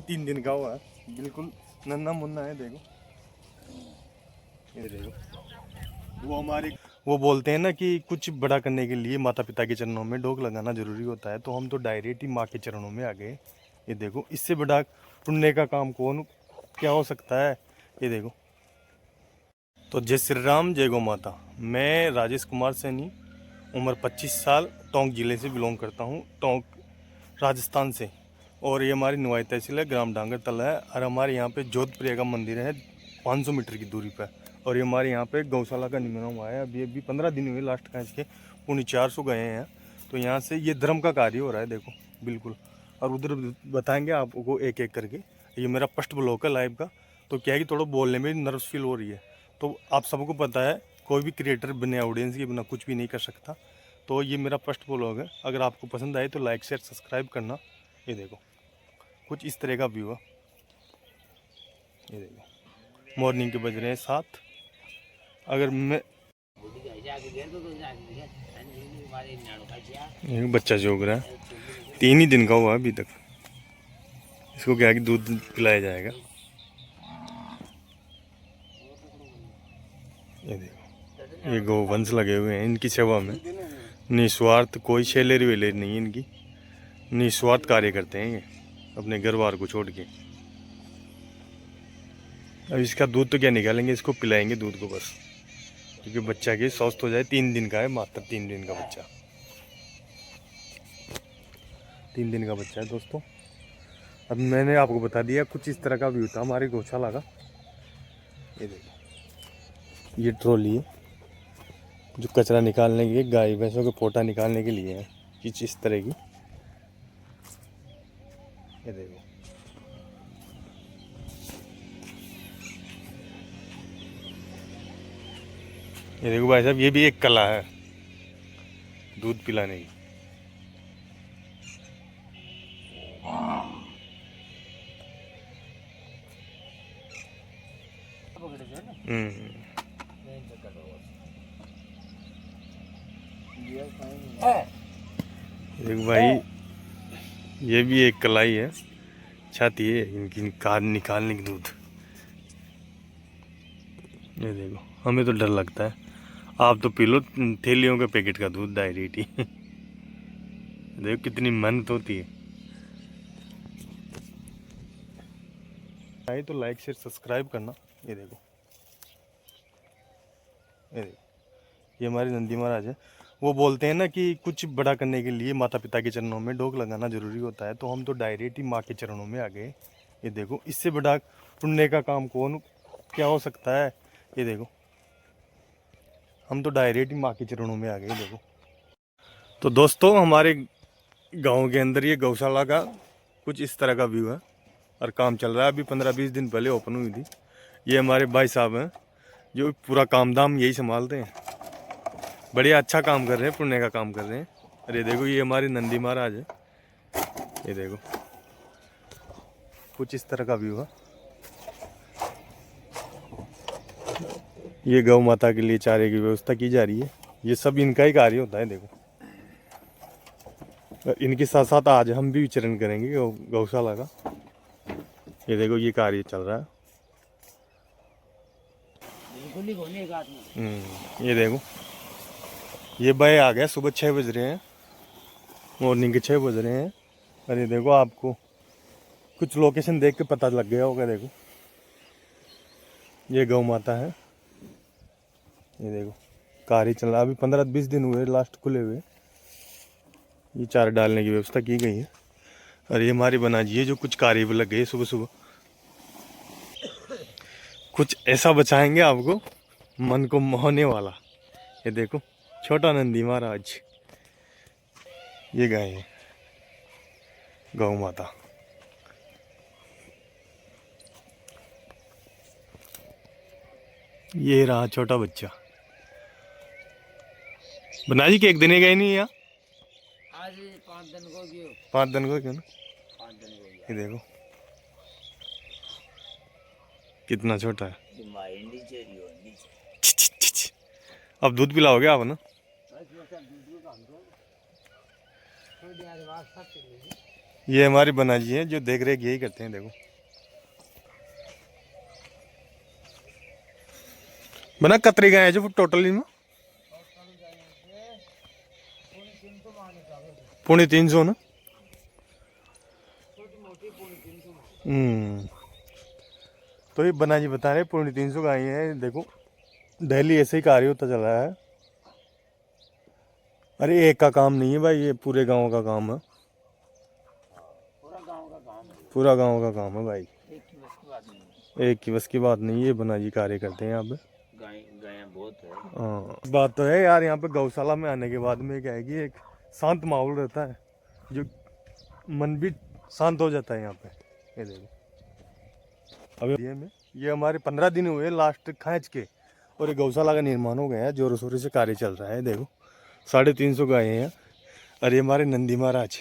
3 दिन का हुआ है, बिल्कुल नन्ना मुन्ना है। देखो ये देखो, वो बोलते हैं ना कि कुछ बड़ा करने के लिए माता पिता के चरणों में डोक लगाना जरूरी होता है, तो हम तो डायरेक्ट ही माँ के चरणों में आ गए। ये देखो, इससे बड़ा पुण्य का काम कौन क्या हो सकता है। ये देखो। तो जय श्री राम, जय गौ माता। मैं राजेश कुमार सैनी, उम्र 25 साल, टोंक जिले से बिलोंग करता हूँ, टोंक राजस्थान से। और ये हमारी नुआई तहसील है, ग्राम डांगर तला है। और हमारे यहाँ पे जोधप्रिया का मंदिर है 500 मीटर की दूरी पर। और ये हमारे यहाँ पे गौशाला का निर्माण हुआ है, अभी 15 दिन हुए लास्ट का इसके, पूर्ण 400 गए हैं। तो यहाँ से ये धर्म का कार्य हो रहा है, देखो बिल्कुल। और उधर बताएंगे आपको एक एक करके। ये मेरा फर्स्ट ब्लॉग है लाइव का, तो क्या है कि थोड़ा बोलने में नर्वस फील हो रही है। तो आप सबको पता है, कोई भी क्रिएटर बिना ऑडियंस के बिना कुछ भी नहीं कर सकता। तो ये मेरा फर्स्ट ब्लॉग है, अगर आपको पसंद आए तो लाइक शेयर सब्सक्राइब करना। ये देखो, कुछ इस तरह का व्यू है। ये देखो, मॉर्निंग के बज रहे हैं 7। अगर मैं एक बच्चा जोग रहा है, 3 ही दिन का हुआ अभी तक। इसको क्या है कि दूध पिलाया जाएगा। ये देखो, ये गोवंश लगे हुए हैं इनकी सेवा में, निस्वार्थ, कोई शैलेरी वेलेरी नहीं है इनकी, निस्वार्थ कार्य करते हैं ये अपने घर बार को छोड़ के। अब इसका दूध तो क्या निकालेंगे, इसको पिलाएंगे दूध को बस, क्योंकि बच्चा के स्वस्थ हो जाए। 3 दिन का है, मात्र 3 दिन का बच्चा, 3 दिन का बच्चा है दोस्तों। अब मैंने आपको बता दिया, कुछ इस तरह का व्यू था हमारे गौशाला का। ये देखो, ये ट्रॉली है जो कचरा निकालने के, गाय भैंसों के पोटा निकालने के लिए है, कुछ इस तरह की। ये देखो, ये देखो भाई साहब, ये भी एक कला है दूध पिलाने की। देखो भाई, ये भी एक कलाई है, छाती है इनकी कार निकालने की दूध। ये देखो, हमें तो डर लगता है, आप तो पी लो थैलियों के पैकेट का दूध डायरेक्ट ही। देखो कितनी मेहनत होती है। तो लाइक शेयर सब्सक्राइब करना। ये देखो, ये देखो, ये हमारे नंदी महाराज है। वो बोलते हैं ना कि कुछ बड़ा करने के लिए माता पिता के चरणों में डोक लगाना जरूरी होता है, तो हम तो डायरेक्ट ही माँ के चरणों में आ गए। ये देखो, इससे बड़ा पुण्य का काम कौन क्या हो सकता है। ये देखो, हम तो डायरेक्ट ही माँ के चरणों में आ गए। देखो, तो दोस्तों हमारे गांव के अंदर ये गौशाला का कुछ इस तरह का व्यू है, और काम चल रहा है। अभी 15-20 दिन पहले ओपन हुई थी। ये हमारे भाई साहब हैं जो पूरा काम धाम यही संभालते हैं, बढ़िया अच्छा काम कर रहे हैं, पुण्य का काम कर रहे हैं। अरे देखो, ये हमारे नंदी महाराज है। ये देखो, कुछ इस तरह का व्यू है। ये गौ माता के लिए चारे की व्यवस्था की जा रही है, ये सब इनका ही कार्य होता है। देखो, इनके साथ साथ आज हम भी विचरण करेंगे गौशाला का। ये देखो, ये कार्य चल रहा है। ये देखो, ये भाई आ गया, सुबह 6 बज रहे हैं, मॉर्निंग के 6 बज रहे हैं। और ये देखो, आपको कुछ लोकेशन देख के पता लग गया होगा। देखो, ये गौ माता है। ये देखो, कार्य चल रहा है, अभी 15-20 दिन हुए लास्ट खुले हुए। ये चारा डालने की व्यवस्था की गई है। और ये हमारी बना जी है जो कुछ कार्य भी लग गए सुबह सुबह। कुछ ऐसा बचाएंगे आपको मन को मोहने वाला। ये देखो, छोटा नंदी महाराज, ये गाय है गौ माता। ये रहा छोटा बच्चा। बना जी, एक दिन ही गए नहीं यहाँ, आज 5 दिन को गयो। 5 दिन को क्यों ना। 5 दिन को गया। ये देखो कितना छोटा है। छी, छी, छी, छी। अब दूध पिलाओगे आप ना। ये हमारी बना जी है जो देख रेख यही करते हैं। देखो बना कतरी गए हैं जो टोटली में 350 ना। तो ये बना जी बता रहे 350 का आई है। देखो डेली ऐसे ही कार्य होता चल रहा है। अरे एक का काम नहीं है भाई, ये पूरे गांव का काम है। पूरा गांव का काम है। पूरा गांव का काम है भाई, एक की बस की बात नहीं है। एक की बस की बात नहीं है। ये बना जी कार्य करते हैं यहाँ पे। गाय गाय बहुत है। हाँ बात तो है यार। यहाँ पे गौशाला में आने के बाद में क्या है कि एक शांत माहौल रहता है, जो मन भी शांत हो जाता है यहाँ पे। ये देखो अभी ये हमारे 15 दिन हुए लास्ट खींच के, और ये गौशाला का निर्माण हो गया है, जोरों शोरों से कार्य चल रहा है। देखो 350 गायें हैं। और ये हमारे नंदी महाराज,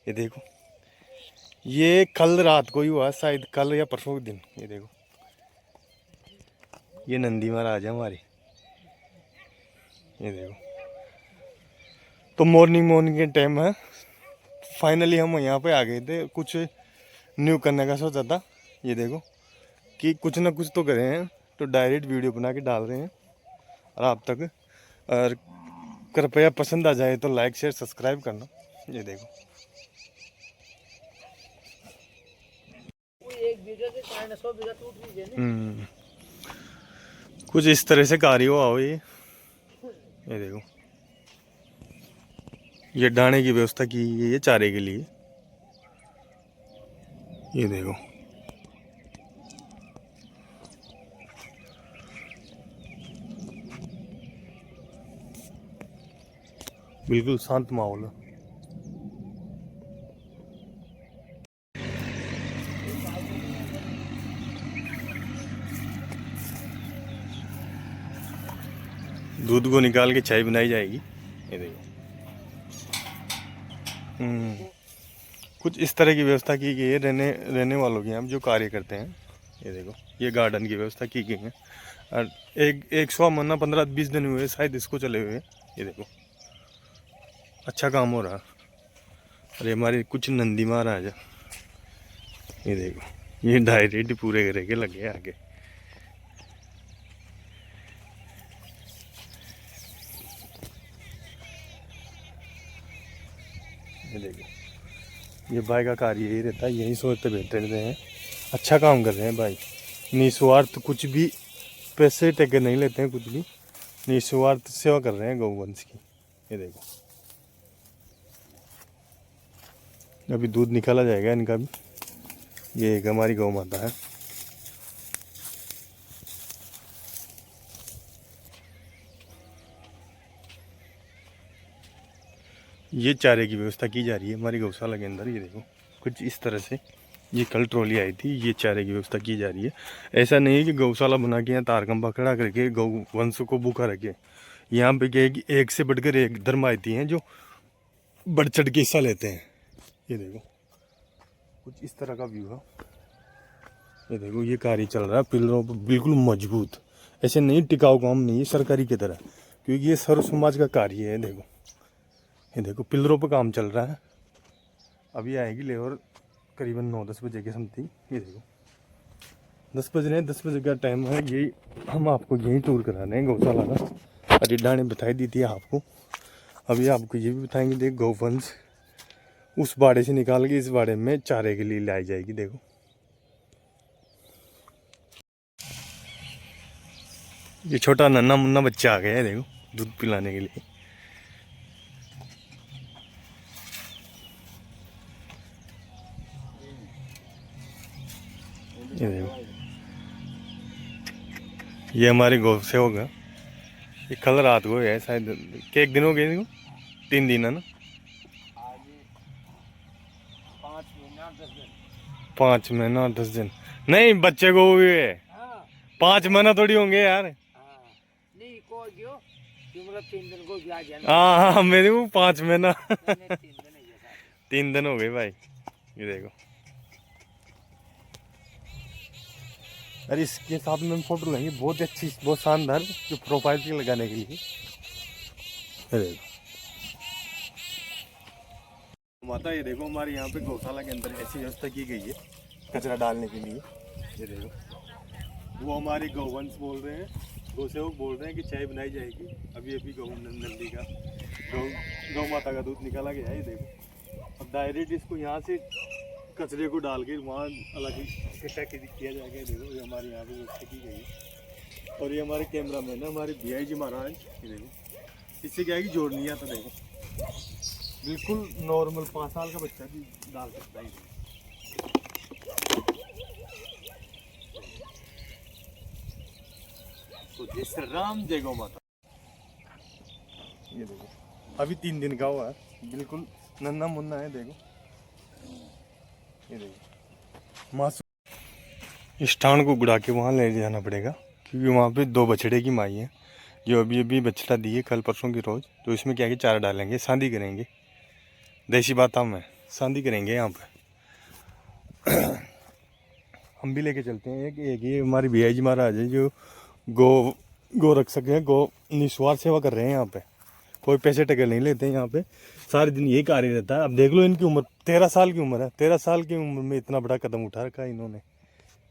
ये देखो ये कल रात को ही हुआ शायद, कल या परसों के दिन। ये देखो ये नंदी महाराज है हमारे। ये देखो तो मॉर्निंग के टाइम है। फाइनली हम यहाँ पे आ गए थे, कुछ न्यू करने का सोचा था। ये देखो कि कुछ ना कुछ तो करें हैं, तो डायरेक्ट वीडियो बना के डाल रहे हैं और आप तक। और कृपया पसंद आ जाए तो लाइक शेयर सब्सक्राइब करना। ये देखो एक बीघे के कारण 100 बीघा टूट गई है। कुछ इस तरह से कार्य हुआ हो ये देखो ये दाने की व्यवस्था की है, ये चारे के लिए। ये देखो बिल्कुल शांत माहौल है। दूध को निकाल के चाय बनाई जाएगी। ये देखो कुछ इस तरह की व्यवस्था की गई है रहने वालों की यहाँ जो कार्य करते हैं। ये देखो ये गार्डन की व्यवस्था की गई है। और एक 100 महीना 15-20 दिन हुए शायद इसको चले हुए। ये देखो अच्छा काम हो रहा। अरे हमारे कुछ नंदी महाराज, ये देखो ये डायरेक्ट पूरे करे के लगे आगे। ये देखो ये भाई का कार्य यही रहता है, यही सोचते बैठे रहते हैं। अच्छा काम कर रहे हैं भाई, निस्वार्थ, कुछ भी पैसे टेके नहीं लेते हैं, कुछ भी निस्वार्थ सेवा कर रहे हैं गौवंश की। ये देखो अभी दूध निकाला जाएगा इनका भी। ये एक हमारी गौ माता है। ये चारे की व्यवस्था की जा रही है हमारी गौशाला के अंदर। ये देखो कुछ इस तरह से ये कल ट्रॉली आई थी, ये चारे की व्यवस्था की जा रही है। ऐसा नहीं है कि गौशाला बना के यहाँ तारकंबा खड़ा करके गौ वंश को भूखा रखे। यहाँ पे क्या है कि एक से बढ़कर एक धर्मायती हैं जो बढ़ चढ़ के हिस्सा लेते हैं। ये देखो कुछ इस तरह का व्यू है। ये देखो ये कार्य चल रहा है पिलरों पर बिल्कुल मजबूत, ऐसे नहीं टिकाऊ काम नहीं है सरकारी की तरह, क्योंकि ये सर्व समाज का कार्य है। देखो ये देखो पिलरों पर काम चल रहा है। अभी आएगी लेबर करीबन 9-10 बजे के समथिंग। ये देखो 10 बज रहे हैं, 10 बजे का टाइम है। यही हम आपको यही टूर करा रहे हैं गौशाला का। अरिडा ने बताई दी थी आपको, अभी आपको ये भी बताएंगे। देख गौवंश उस बाड़े से निकाल के इस बाड़े में चारे के लिए लाई जाएगी। देखो ये छोटा नन्ना मुन्ना बच्चा आ गया है, देखो दूध पिलाने के लिए। ये देखो ये हमारे गौ से होगा। ये कल रात को है शायद, के एक दिन हो गए, 3 दिन है ना। 5 महीना 10 दिन नहीं, बच्चे को हुए है 5 महीना थोड़ी होंगे यार। नहीं को जो मतलब 3 दिन को ब्याज है। हाँ मेरे को 5 महीना 3 दिन है ये। 3 दिन हो गए भाई। ये देखो अरे इसके साथ में हम फोटो लेंगे, बहुत अच्छी बहुत शानदार, जो प्रोफाइल पे लगाने के लिए। अरे माता, ये देखो हमारे यहाँ पे गौशाला के अंदर ऐसी व्यवस्था की गई है कचरा डालने के लिए। ये देखो वो हमारे गौवंश बोल रहे हैं, गौसेवक बोल रहे हैं कि चाय बनाई जाएगी। अभी अभी नंदी का गौ माता का दूध निकाला गया है। ये देखो अब डायरेक्ट इसको यहाँ से कचरे को डाल के वहाँ अलग इकट्ठा किया जाएगा। ये देखो ये हमारे यहाँ पे व्यवस्था की गई है। और ये हमारे कैमरा मैन है हमारे भियाई जी महाराज। ये देखो इससे क्या है कि जोड़ नहीं आता। देखो बिल्कुल नॉर्मल 5 साल का बच्चा भी डाल सकता है। तो जय श्री राम, जय गौ माता। ये देखो अभी 3 दिन का हुआ है, बिल्कुल नन्ना मुन्ना है। देखो ये देखो मासूम। इस टांड को गुड़ा के वहाँ ले जाना पड़ेगा क्योंकि वहाँ पे 2 बछड़े की माई है जो अभी अभी बछड़ा दिए कल परसों की रोज। तो इसमें क्या है कि चारा डालेंगे, शादी करेंगे। देसी बात हम है, शादी करेंगे यहाँ पे। हम भी लेके चलते हैं एक ये हमारी भियाई जी महाराज है जो गो रक्षक है, गो निस्वार्थ सेवा कर रहे हैं यहाँ पे। कोई पैसे टके नहीं लेते हैं यहाँ पे, सारे दिन यही कार्य रहता है। अब देख लो इनकी उम्र 13 साल की उम्र है। 13 साल की उम्र में इतना बड़ा कदम उठा रखा है इन्होंने।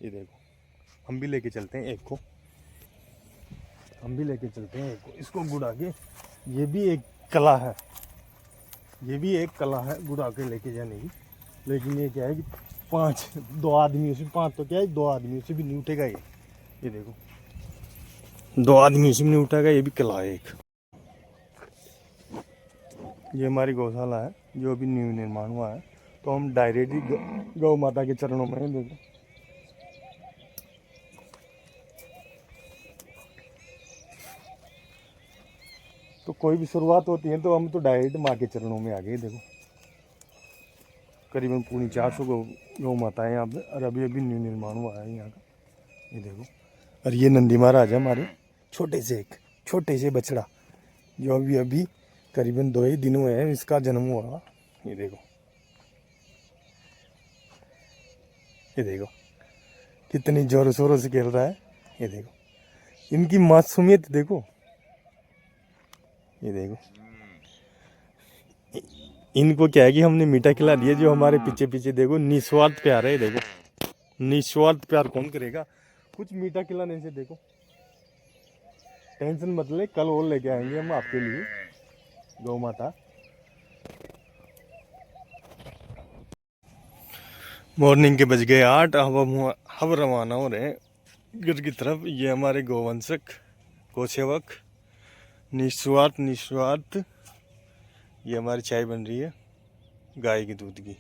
ये देखो हम भी लेके चलते हैं एक को, हम भी लेके चलते हैं एक को। इसको गुड़ा के, ये भी एक कला है, ये भी एक कला है गुड़ा के लेके जाने की। लेकिन ये क्या है कि 2 आदमियों से, 5 तो क्या है 2 आदमियों से भी नहीं उठेगा ये देखो 2 आदमियों से भी नहीं उठेगा। ये भी कला है एक। ये हमारी गौशाला है जो अभी न्यू निर्माण हुआ है। तो हम डायरेक्ट ही गौ माता के चरणों में हैं। देखो तो कोई भी शुरुआत होती है तो हम तो डायरेक्ट माँ के चरणों में आ गए। देखो करीबन 450 गौ माता है यहाँ पे और अभी अभी न्यू निर्माण हुआ है यहाँ का। ये देखो और ये नंदी महाराज है हमारे, छोटे से बछड़ा जो अभी अभी करीबन 2 ही दिन हुए हैं इसका जन्म हुआ। ये देखो कितनी जोरों शोरों से खेल रहा है। ये देखो इनकी मासूमियत देखो। ये देखो इनको क्या है कि हमने मीठा खिला दिया जो हमारे पीछे पीछे देखो निस्वार्थ प्यार है। देखो निस्वार्थ प्यार कौन करेगा कुछ मीठा खिलाने से। देखो टेंशन मत ले, कल और लेके आएंगे हम आपके लिए गौ माता। मॉर्निंग के बज गए 8। अब हम रवाना हो रहे हैं घर की तरफ। ये हमारे गौवंशक गौसेवक निस्वार्थ। ये हमारी चाय बन रही है गाय के दूध की।